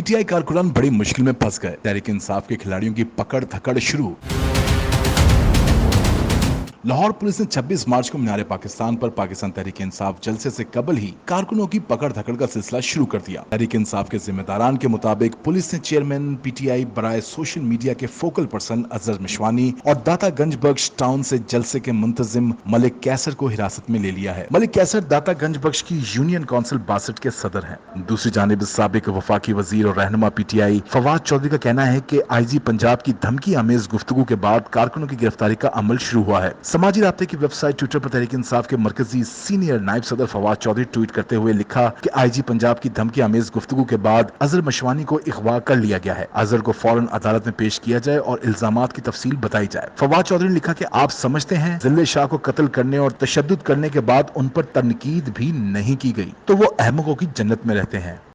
PTI कारकुनान बड़ी मुश्किल में फंस गए। तहरीक इंसाफ के खिलाड़ियों की पकड़ धकड़ शुरू। लाहौर पुलिस ने 26 मार्च को मीनार पाकिस्तान पर पाकिस्तान तहरीक इंसाफ जलसे से कबल ही कारकुनों की पकड़ धकड़ का सिलसिला शुरू कर दिया। तहरीक इंसाफ के जिम्मेदारान के मुताबिक पुलिस ने चेयरमैन पीटीआई बराए सोशल मीडिया के फोकल पर्सन अजहर मिशवानी और दातागंज बख्श टाउन से जलसे के मुंतजिम मलिक कैसर को हिरासत में ले लिया है। मलिक कैसर दातागंज बख्श की यूनियन काउंसिल 62 के सदर हैं। दूसरी जानिब साबिक वफाकी वजीर और रहनुमा पीटीआई फवाद चौधरी का कहना है कि आईजी पंजाब की धमकी आमेज गुफ्तगू के बाद कारकुनों की गिरफ्तारी का अमल शुरू हुआ है। समाजी राब्ते की वेबसाइट ट्विटर पर तहरीक इंसाफ के मरकजी सीनियर नायब सदर फवाद चौधरी ट्वीट करते हुए लिखा कि आईजी पंजाब की धमकी आमेज गुफ्तगू के बाद अजहर मशवानी को इगवा कर लिया गया है। अजहर को फौरन अदालत में पेश किया जाए और इल्जामात की तफसील बताई जाए। फवाद चौधरी ने लिखा कि आप समझते हैं जिले शाह को कत्ल करने और तशद्दुद करने के बाद उन पर तनकीद भी नहीं की गई तो वो अहमकों की जन्नत में रहते हैं।